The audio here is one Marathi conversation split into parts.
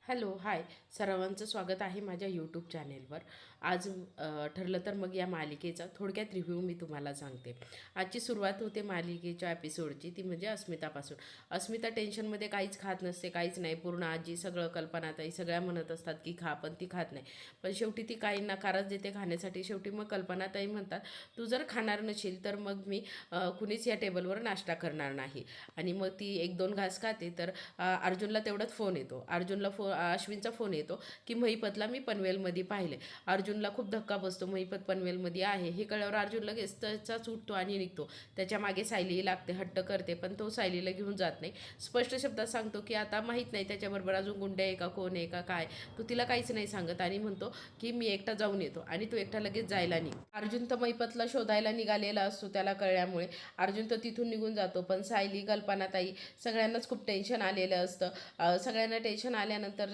हॅलो हाय सर्वांचं स्वागत आहे माझ्या यूट्यूब चॅनेलवर. आज ठरलं तर मग या मालिकेचा थोडक्यात रिव्ह्यू मी तुम्हाला सांगते. आजची सुरुवात होते मालिकेच्या एपिसोडची, ती म्हणजे अस्मितापासून. अस्मिता टेन्शनमध्ये काहीच खात नसते, काहीच नाही. पूर्ण आजी सगळं कल्पनाताई सगळ्या म्हणत असतात की खा, पण ती खात नाही. पण शेवटी ती काही नकारच देते खाण्यासाठी. शेवटी मग कल्पनाताई म्हणतात तू जर खाणार नशील तर मग मी कुणीच या टेबलवर नाश्ता करणार नाही. आणि मग ती एक दोन घास खाते तर अर्जुनला तेवढ्यात फोन येतो. अर्जुनला अश्विनचा फोन येतो की महिपतला मी पनवेलमध्ये पाहिले. अर्जुनला खूप धक्का बसतो, महिपत पनवेलमध्ये आहे हे कळल्यावर अर्जुन लगेच त्याचाच उठतो आणि निघतो. त्याच्या मागे सायली लागते, हट्ट करते, पण तो सायलीला घेऊन जात नाही. स्पष्ट शब्दात सांगतो की आता माहीत नाही त्याच्याबरोबर अजून गुंडे आहे का, कोण आहे का काय, तो तिला काहीच नाही सांगत आणि म्हणतो की मी एकटा जाऊन येतो. आणि तो एकटा लगेच जायला निघ. अर्जुन तर महिपतला शोधायला निघालेला असतो. त्याला कळल्यामुळे अर्जुन तर तिथून निघून जातो. पण सायली, कल्पनाताई सगळ्यांनाच खूप टेन्शन आलेलं असतं. सगळ्यांना टेन्शन आल्यानंतर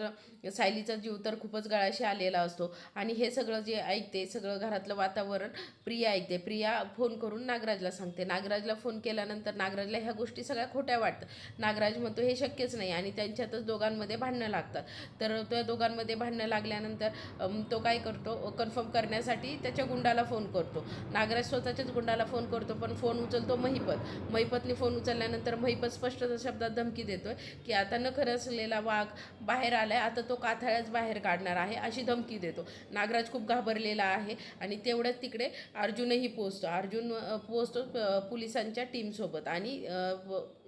सायलीचा जीव तर खूपच गळाशी आलेला असतो. आणि हे सगळं जे ऐकते, सगळं घरातलं वातावरण प्रिया ऐकते. प्रिया फोन करून नागराजला सांगते. नागराजला फोन केल्यानंतर नागराजला ह्या गोष्टी सगळ्या खोट्या वाटतात. नागराज म्हणतो हे शक्यच नाही आणि त्यांच्यातच दोघांमध्ये भांडणं लागतात. तर त्या दोघांमध्ये भांडणं लागल्यानंतर तो काय करतो, कन्फर्म करण्यासाठी त्याच्या गुंडाला फोन करतो. नागराज स्वतःच्याच गुंडाला फोन करतो, पण फोन उचलतो महिपतने. फोन उचलल्यानंतर महिपत स्पष्ट शब्दात धमकी देतोय की आता नखर असलेला वाघ बाहेर आलाय, आता तो काथाळ्याच बाहेर काढणार आहे अशी धमकी देतो. नागराज खूप घाबरलेला आहे आणि तेवढ्यात तिकडे अर्जुनही पोहोचतो. अर्जुन पोहोचतो पोलिसांच्या टीमसोबत आणि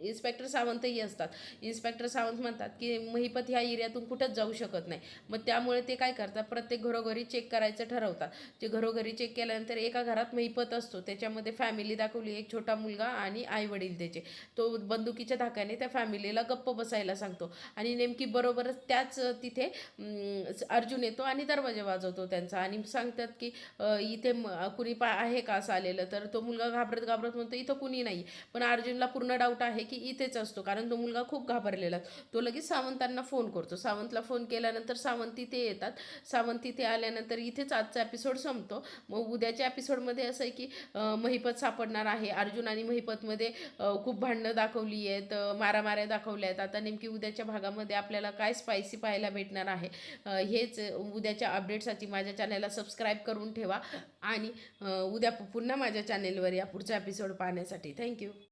इन्स्पेक्टर सावंतही असतात. इन्स्पेक्टर सावंत म्हणतात की महिपत ह्या एरियातून कुठंच जाऊ शकत नाही. मग त्यामुळे ते काय करतात, प्रत्येक घरोघरी चेक करायचं ठरवतात. जे घरोघरी चेक केल्यानंतर एका घरात महिपत असतो, त्याच्यामध्ये फॅमिली दाखवली, एक छोटा मुलगा आणि आई वडील त्याचे. तो बंदुकीच्या धाकाने त्या फॅमिलीला गप्प बसायला सांगतो आणि नेमकी बरोबरच त्याच तिथे अर्जुन येतो आणि दरवाजा वाजवतो त्यांचा आणि सांगतात की इथे कुणी आहे का असं आलेलं. तर तो मुलगा घाबरत घाबरत म्हणतो इथं कुणी नाही. पण अर्जुनला पूर्ण डाऊट आहे की इथेच असतो, कारण तो मुलगा खूप घाबरलेला. तो लगेच सावंतांना फोन करतो. सावंतला फोन केल्यानंतर सावंत तिथे येतात. सावंत तिथे आल्यानंतर इथेच आजचा एपिसोड संपतो. मग उद्याच्या एपिसोडमध्ये असं आहे की महिपत सापडणार आहे. अर्जुन आणि महिपतमध्ये खूप भांडणं दाखवली आहेत, मारामाऱ्या दाखवल्या आहेत. आता नेमकी उद्याच्या भागामध्ये आपल्याला काय स्पायसी पाहायला भेटणार आहे, हेच उद्याच्या अपडेटसाठी माझ्या चॅनलला सबस्क्राईब करून ठेवा आणि उद्या पुन्हा माझ्या चॅनेलवर या पुढचा एपिसोड पाहण्यासाठी. थँक्यू.